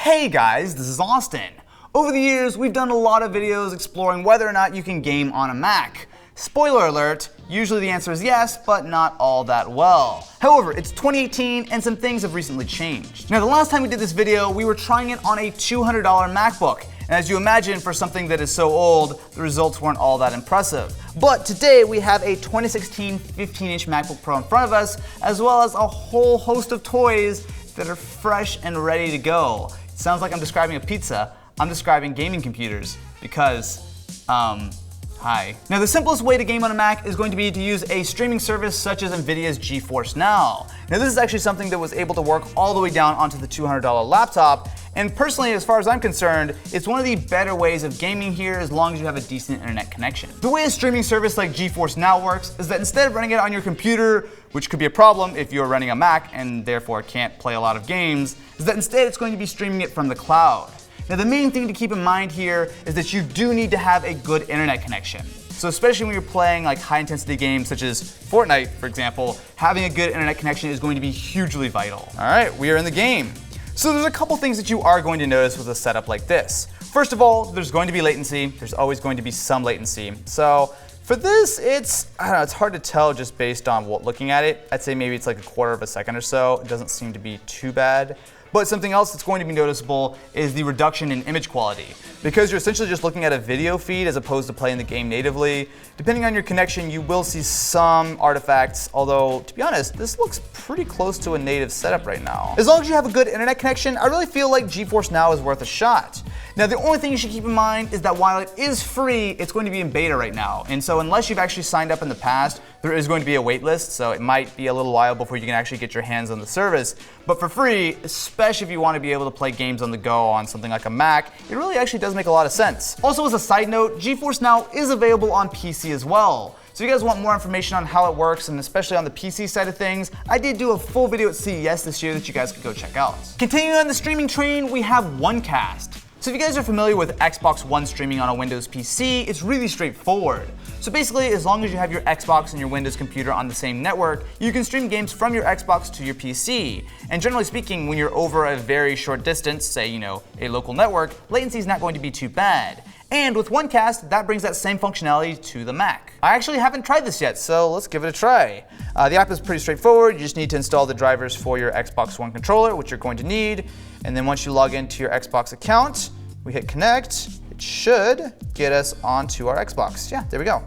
Hey guys, this is Austin. Over the years, we've done a lot of videos exploring whether or not you can game on a Mac. Spoiler alert, usually the answer is yes, but not all that well. However, it's 2018 and some things have recently changed. Now, the last time we did this video, we were trying it on a $200 MacBook. And as you imagine, for something that is so old, the results weren't all that impressive. But today we have a 2016 15-inch MacBook Pro in front of us, as well as a whole host of toys that are fresh and ready to go. It sounds like I'm describing a pizza. I'm describing gaming computers because, hi. Now, the simplest way to game on a Mac is going to be to use a streaming service such as NVIDIA's GeForce Now. Now, this is actually something that was able to work all the way down onto the $200 laptop. And personally, as far as I'm concerned, it's one of the better ways of gaming here as long as you have a decent internet connection. The way a streaming service like GeForce Now works is that instead of running it on your computer, which could be a problem if you're running a Mac and therefore can't play a lot of games, is that instead it's going to be streaming it from the cloud. Now, the main thing to keep in mind here is that you do need to have a good internet connection. So especially when you're playing like high-intensity games such as Fortnight, for example, having a good internet connection is going to be hugely vital. All right, we are in the game. So there's a couple things that you are going to notice with a setup like this. First of all, there's going to be latency. There's always going to be some latency. So for this, it's hard to tell just based on looking at it. I'd say maybe it's like a quarter of a second or so. It doesn't seem to be too bad. But something else that's going to be noticeable is the reduction in image quality. Because you're essentially just looking at a video feed as opposed to playing the game natively, depending on your connection, you will see some artifacts, although, to be honest, this looks pretty close to a native setup right now. As long as you have a good internet connection, I really feel like GeForce Now is worth a shot. Now, the only thing you should keep in mind is that while it is free, it's going to be in beta right now. And so unless you've actually signed up in the past, there is going to be a wait list, so it might be a little while before you can actually get your hands on the service. But for free, especially if you want to be able to play games on the go on something like a Mac, it really actually does make a lot of sense. Also, as a side note, GeForce Now is available on PC as well. So if you guys want more information on how it works, and especially on the PC side of things, I did do a full video at CES this year that you guys could go check out. Continuing on the streaming train, we have OneCast. So if you guys are familiar with Xbox One streaming on a Windows PC, it's really straightforward. So basically, as long as you have your Xbox and your Windows computer on the same network, you can stream games from your Xbox to your PC. And generally speaking, when you're over a very short distance, say, a local network, latency is not going to be too bad. And with OneCast, that brings that same functionality to the Mac. I actually haven't tried this yet, so let's give it a try. The app is pretty straightforward. You just need to install the drivers for your Xbox One controller, which you're going to need. And then once you log into your Xbox account, we hit connect. It should get us onto our Xbox. Yeah, there we go.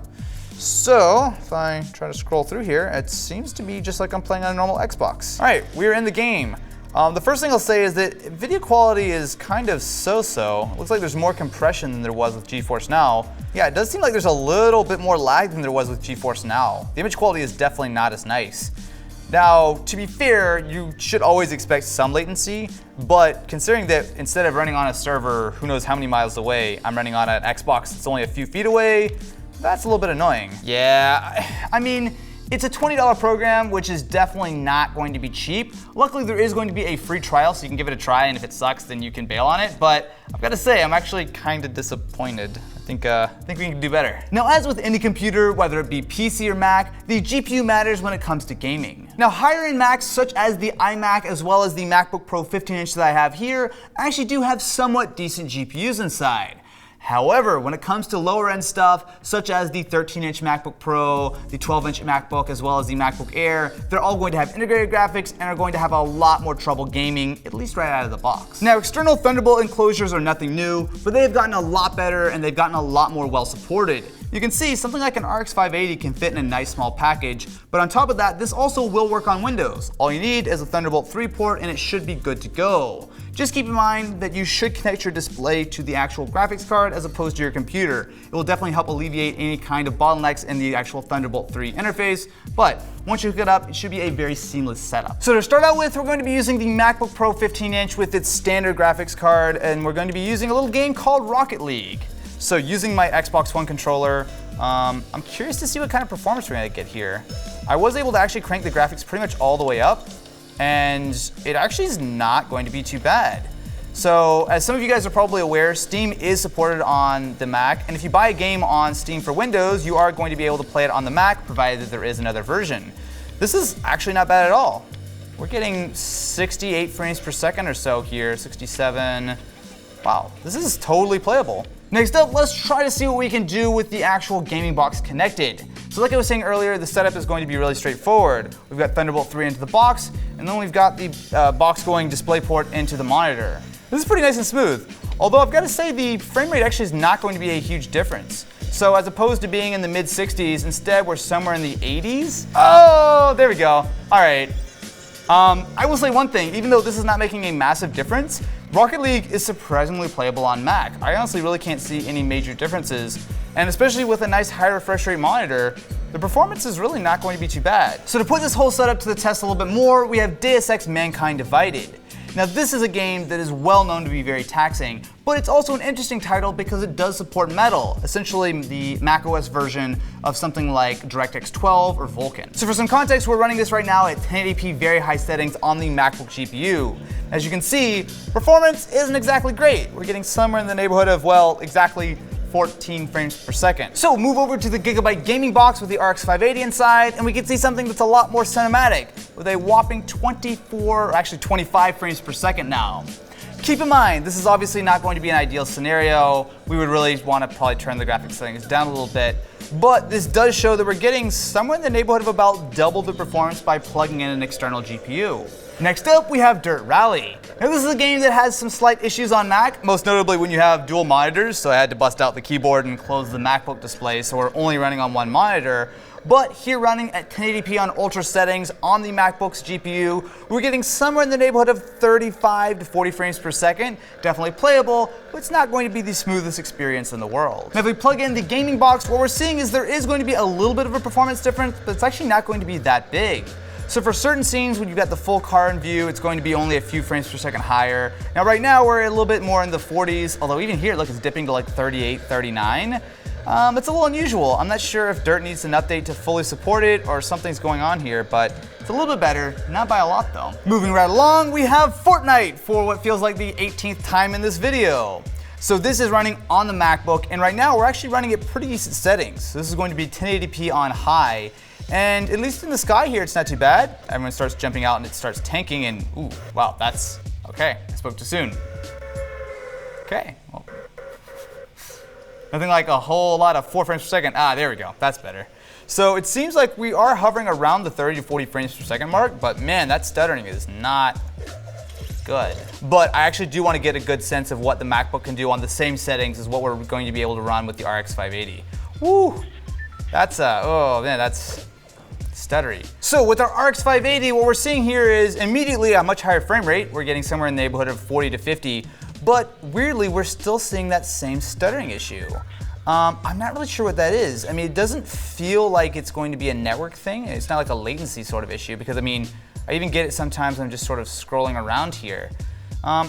So if I try to scroll through here, it seems to be just like I'm playing on a normal Xbox. All right, we're in the game. The first thing I'll say is that video quality is kind of so-so. It looks like there's more compression than there was with GeForce Now. Yeah, it does seem like there's a little bit more lag than there was with GeForce Now. The image quality is definitely not as nice. Now, to be fair, you should always expect some latency, but considering that instead of running on a server who knows how many miles away, I'm running on an Xbox that's only a few feet away, that's a little bit annoying. Yeah, I mean, it's a $20 program, which is definitely not going to be cheap. Luckily, there is going to be a free trial, so you can give it a try, and if it sucks, then you can bail on it. But I've got to say, I'm actually kind of disappointed. I think we can do better. Now, as with any computer, whether it be PC or Mac, the GPU matters when it comes to gaming. Now, higher-end Macs, such as the iMac as well as the MacBook Pro 15-inch that I have here, actually do have somewhat decent GPUs inside. However, when it comes to lower end stuff, such as the 13-inch MacBook Pro, the 12-inch MacBook, as well as the MacBook Air, they're all going to have integrated graphics and are going to have a lot more trouble gaming, at least right out of the box. Now, external Thunderbolt enclosures are nothing new, but they have gotten a lot better and they've gotten a lot more well supported. You can see something like an RX 580 can fit in a nice small package, but on top of that, this also will work on Windows. All you need is a Thunderbolt 3 port and it should be good to go. Just keep in mind that you should connect your display to the actual graphics card as opposed to your computer. It will definitely help alleviate any kind of bottlenecks in the actual Thunderbolt 3 interface, but once you hook it up, it should be a very seamless setup. So to start out with, we're going to be using the MacBook Pro 15-inch with its standard graphics card, and we're going to be using a little game called Rocket League. So using my Xbox One controller, I'm curious to see what kind of performance we're gonna get here. I was able to actually crank the graphics pretty much all the way up, and it actually is not going to be too bad. So as some of you guys are probably aware, Steam is supported on the Mac, and if you buy a game on Steam for Windows, you are going to be able to play it on the Mac, provided that there is another version. This is actually not bad at all. we're getting 68 frames per second or so here, 67. Wow, this is totally playable. Next up, let's try to see what we can do with the actual gaming box connected. So like I was saying earlier, the setup is going to be really straightforward. We've got Thunderbolt 3 into the box, and then we've got the box going DisplayPort into the monitor. This is pretty nice and smooth. Although I've got to say the frame rate actually is not going to be a huge difference. So as opposed to being in the mid 60s, instead we're somewhere in the 80s. Oh, there we go. All right. I will say one thing, even though this is not making a massive difference, Rocket League is surprisingly playable on Mac. I honestly really can't see any major differences, and especially with a nice high refresh rate monitor, the performance is really not going to be too bad. So to put this whole setup to the test a little bit more, we have Deus Ex Mankind Divided. Now this is a game that is well known to be very taxing, but it's also an interesting title because it does support Metal, essentially the macOS version of something like DirectX 12 or Vulkan. So for some context, we're running this right now at 1080p very high settings on the MacBook GPU. As you can see, performance isn't exactly great. We're getting somewhere in the neighborhood of, well, exactly 14 frames per second. So move over to the Gigabyte gaming box with the RX 580 inside, and we can see something that's a lot more cinematic with a whopping 24, or actually 25 frames per second now. Keep in mind, this is obviously not going to be an ideal scenario. We would really want to probably turn the graphics settings down a little bit, but this does show that we're getting somewhere in the neighborhood of about double the performance by plugging in an external GPU. Next up, we have Dirt Rally. Now this is a game that has some slight issues on Mac, most notably when you have dual monitors, so I had to bust out the keyboard and close the MacBook display, so we're only running on one monitor. But here running at 1080p on ultra settings on the MacBook's GPU, we're getting somewhere in the neighborhood of 35 to 40 frames per second. Definitely playable, but it's not going to be the smoothest experience in the world. Now if we plug in the gaming box, what we're seeing is there is going to be a little bit of a performance difference, but it's actually not going to be that big. So for certain scenes, when you've got the full car in view, it's going to be only a few frames per second higher. Now right now, we're a little bit more in the 40s, although even here, look, it's dipping to like 38, 39. It's a little unusual. I'm not sure if Dirt needs an update to fully support it or something's going on here, but it's a little bit better, not by a lot though. Moving right along, we have Fortnight for what feels like the 18th time in this video. So this is running on the MacBook, and right now we're actually running at pretty decent settings. So this is going to be 1080p on high, and at least in the sky here, it's not too bad. Everyone starts jumping out and it starts tanking, and ooh, wow, that's, okay, I spoke too soon. Okay, well. Nothing like a whole lot of 4 frames per second. Ah, there we go, that's better. So it seems like we are hovering around the 30 to 40 frames per second mark, but man, that stuttering is not good. But I actually do want to get a good sense of what the MacBook can do on the same settings as what we're going to be able to run with the RX 580. Woo, that's, oh man, that's stuttery. So with our RX 580, what we're seeing here is immediately a much higher frame rate. We're getting somewhere in the neighborhood of 40 to 50. But weirdly, we're still seeing that same stuttering issue. I'm not really sure what that is. I mean, it doesn't feel like it's going to be a network thing. It's not like a latency sort of issue, because I mean, I even get it sometimes when I'm just sort of scrolling around here.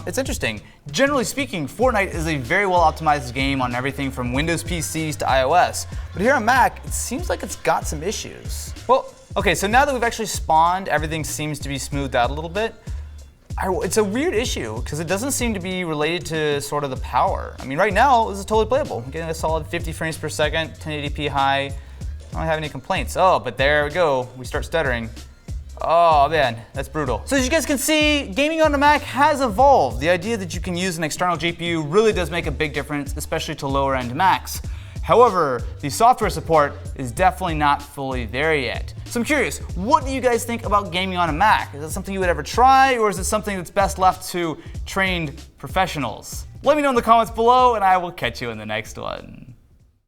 It's interesting. Generally speaking, Fortnite is a very well optimized game on everything from Windows PCs to iOS. But here on Mac, it seems like it's got some issues. Well, okay, so now that we've actually spawned, everything seems to be smoothed out a little bit. It's a weird issue because it doesn't seem to be related to sort of the power. I mean, right now, this is totally playable. I'm getting a solid 50 frames per second, 1080p high. I don't have any complaints. Oh, but there we go. We start stuttering. Oh man, that's brutal. So as you guys can see, gaming on the Mac has evolved. The idea that you can use an external GPU really does make a big difference, especially to lower end Macs. However, the software support is definitely not fully there yet. So I'm curious, what do you guys think about gaming on a Mac? Is that something you would ever try, or is it something that's best left to trained professionals? Let me know in the comments below, and I will catch you in the next one.